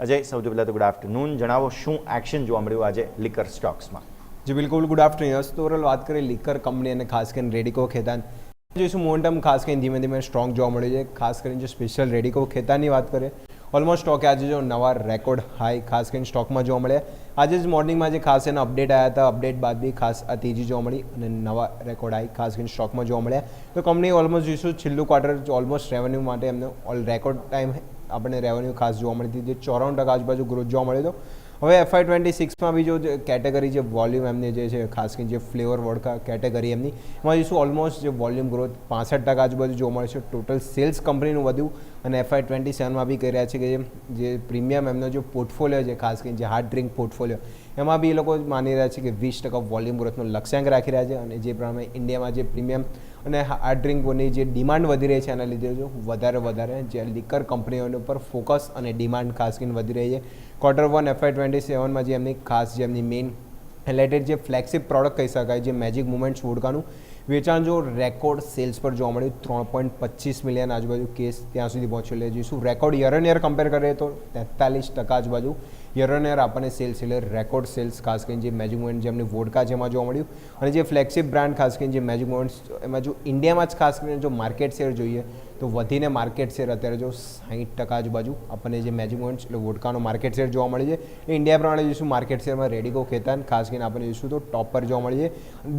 અજય, સૌથી પહેલાં તો ગુડ આફ્ટરનૂન. જણાવો શું એક્શન જોવા મળ્યું આજે લિકર સ્ટોક્સમાં? જી બિલકુલ, ગુડ આફ્ટરનૂન યસ. તો ઓવરઓલ વાત કરીએ લિકર કંપની અને ખાસ કરીને રેડિકો ખેતાન જોઈશું મોમેન્ટમ ખાસ કરીને ધીમે ધીમે સ્ટ્રોંગ જોવા મળ્યું છે. ખાસ કરીને જો સ્પેશિયલ રેડિકો ખેતાનની વાત કરીએ, ઓલમોસ્ટ સ્ટોકે આજે જો નવા રેકોર્ડ હાઈ ખાસ કરીને સ્ટોકમાં જોવા મળ્યા. આજે જ મોર્નિંગમાં જે ખાસ એના અપડેટ આવ્યા હતા, અપડેટ બાદ બી ખાસ આ તેજી જોવા મળી અને નવા રેકોર્ડ હાઈ ખાસ કરીને સ્ટોકમાં જોવા મળ્યા. તો કંપની ઓલમોસ્ટ જોઈશું છેલ્લું ક્વાર્ટર ઓલમોસ્ટ રેવન્યુ માટે એમને રેકોર્ડ ટાઈમ આપણને રેવન્યુ ખાસ જોવા મળી હતી, જે 94% આજુબાજુ ગ્રોથ જોવા મળ્યો હતો. હવે FY26માં બી જો કેટેગરી જે વોલ્યુમ એમની જે છે ખાસ કરીને જે ફ્લેવર વોડકા કેટેગરી એમની એમાં જોઈશું ઓલમોસ્ટ જે વોલ્યુમ ગ્રોથ 65% આજુબાજુ જોવા મળે છે. ટોટલ સેલ્સ કંપનીનું વધ્યું અને FY27માં બી કહી રહ્યા છે કે જે પ્રીમિયમ એમનો જો પોર્ટફોલિયો છે ખાસ કરીને જે હાર્ડ ડ્રિંક પોર્ટફોલિયો એમાં બી એ લોકો માની રહ્યા છે કે 20% વોલ્યુમ ગ્રોથનો લક્ષ્યાંક રાખી રહ્યા છે. અને જે પ્રમાણે ઇન્ડિયામાં જે પ્રીમિયમ અને હાર્ડ ડ્રિંકોની જે ડિમાન્ડ વધી રહી છે એના લીધે જો વધારે જે લિકર કંપનીઓને ઉપર ફોકસ અને ડિમાન્ડ ખાસ કરીને વધી રહી છે. Q1 FY27માં જે એમની ખાસ જે એમની મેઇન હાઇલાઇટેડ જે ફ્લેગશિપ પ્રોડક્ટ કહી શકાય જે મેજિક મોમેન્ટ્સ વોડકાનું વેચાણ જો રેકોર્ડ સેલ્સ પર જોવા મળ્યું. 3.25 મિલિયન આજુબાજુ કેસ ત્યાં સુધી પહોંચ્યો. એટલે જોઈશું record year on year compare કરીએ તો 43% આજુબાજુ યર ઓન યર આપણને સેલ્સ એટલે રેકોર્ડ સેલ્સ ખાસ કરીને જે મેજિક મોમેન્ટ જે એમની વોડકા જેમાં જોવા મળ્યું. અને જે ફ્લેગશિપ બ્રાન્ડ ખાસ કરીને જે મેજિક મોમેન્ટ્સ એમાં જો ઇન્ડિયામાં જ ખાસ કરીને જો માર્કેટ શેર જોઈએ તો વધીને માર્કેટ શેર અત્યારે જો 60% આજુબાજુ આપણને જે મેજિક મોમેન્ટ્સ એટલે વોડકાનો માર્કેટ શેર જોવા મળે છે. એ ઇન્ડિયા પ્રમાણે જોઈશું માર્કેટ શેરમાં રેડિકો ખેતાન ખાસ કરીને આપણે જોઈશું તો ટોપ પર જોવા મળે છે.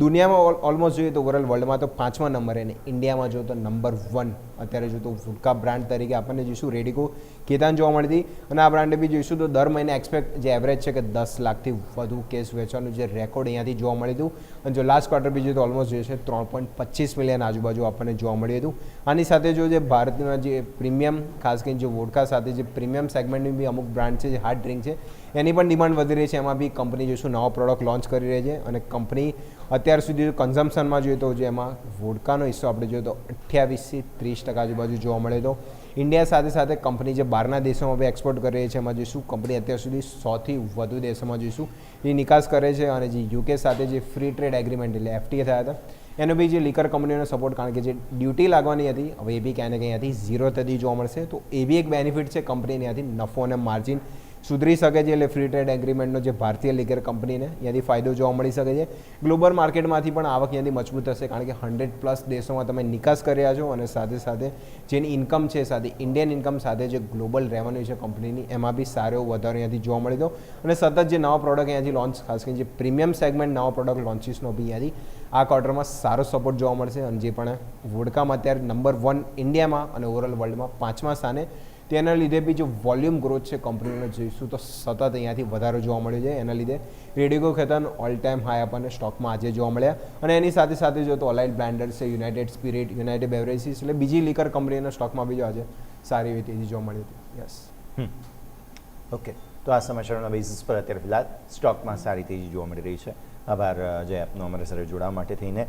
દુનિયામાં ઓલમોસ્ટ જોઈએ તો ઓવરઓલ વર્લ્ડમાં તો 5મા નંબરે અને ઇન્ડિયામાં જો તો નંબર 1 અત્યારે જો તો વોડકા બ્રાન્ડ તરીકે આપણને જોઈશું રેડિકો ખેતાન જોવા મળતી. અને આ બ્રાન્ડે બી જોઈશું તો દર મહિને એક્સપેક્ટ જે એવરેજ છે કે 10 લાખથી વધુ કેસ વેચવાનું જે રેકોર્ડ અહીંયાથી જોવા મળ્યું હતું. અને જો લાસ્ટ ક્વાર્ટર બી જોઈએ તો ઓલમોસ્ટ જોઈએ છે 3.25 મિલિયન આજુબાજુ આપણને જોવા મળ્યું હતું. આની સાથે જો જે ભારતમાં જે પ્રીમિયમ ખાસ કરીને જે વોડકા સાથે જે પ્રીમિયમ સેગમેન્ટની બી અમુક બ્રાન્ડ છે જે હાર્ડ ડ્રિંક છે એની પણ ડિમાન્ડ વધી રહી છે. એમાં બી કંપની જોઈશું નવો પ્રોડક્ટ લોન્ચ કરી રહી છે. અને કંપની અત્યાર સુધી કન્ઝમ્પશનમાં જોઈએ તો જે એમાં વોડકાનો હિસ્સો આપણે જોઈએ તો 28થી 30% આજુબાજુ જોવા મળે તો ઇન્ડિયા સાથે સાથે કંપની જે બહારના દેશોમાં બી એક્સપોર્ટ કરી રહી છે એમાં જોઈશું કંપની અત્યાર સુધી 100થી વધુ દેશોમાં જોઈશું એ નિકાસ કરે છે. અને જે UK સાથે જે ફ્રી ટ્રેડ એગ્રીમેન્ટ એટલે FTA થયા હતા એનો બી જે લિકર કંપનીઓનો સપોર્ટ કારણ કે જે ડ્યુટી લાગવાની હતી હવે એ બી ક્યાં ને ક્યાંથી 0 થતી જોવા મળશે. તો એ બી એક બેનિફિટ છે કંપનીને ત્યાંથી નફો અને માર્જિન સુધરી શકે છે. એટલે ફ્રી ટ્રેડ એગ્રીમેન્ટનો જે ભારતીય લિકર કંપનીને ત્યાંથી ફાયદો જોવા મળી શકે છે. ગ્લોબલ માર્કેટમાંથી પણ આવક ત્યાંથી મજબૂત થશે કારણ કે 100+ દેશોમાં તમે નિકાસ કરી રહ્યા છો. અને સાથે સાથે જેની ઇન્કમ છે સાથે ઇન્ડિયન ઇન્કમ સાથે જે ગ્લોબલ રેવન્યુ છે કંપનીની એમાં બી સારો વધારો અહીંયાથી જોવા મળી દો. અને સતત જે નવા પ્રોડક્ટ અહીંયાથી લોન્ચ ખાસ કરીને જે પ્રીમિયમ સેગમેન્ટ નવા પ્રોડક્ટ લોન્ચીસનો બી અહીંયાથી આ ક્વાર્ટરમાં સારો સપોર્ટ જોવા મળશે. અને જે પણ વોડકામાં અત્યારે નંબર 1 ઇન્ડિયામાં અને ઓવરઓલ વર્લ્ડમાં 5મા સ્થાને તેના લીધે બી જો વોલ્યુમ ગ્રોથ છે કંપનીનો જોઈશું તો સતત અહીંયાથી વધારો જોવા મળ્યો છે. એના લીધે Radico Khaitan all time high આપણને સ્ટોકમાં આજે જોવા મળ્યા. અને એની સાથે સાથે જો તો અલાઇડ બ્રાન્ડર્સ છે, યુનાઇટેડ સ્પિરિટ, યુનાઇટેડ બેવરેજીસ એટલે બીજી લિકર કંપનીના સ્ટોકમાં બી જો આજે સારી એવી તેજી જોવા મળી હતી. યસ ઓકે, તો આ સમાચારોના બેસિસ પર અત્યારે ફિલહાલ સ્ટોકમાં સારી તેજી જોવા મળી રહી છે. આભાર જય આપનો અમારા સાથે જોડાવા માટે થઈને.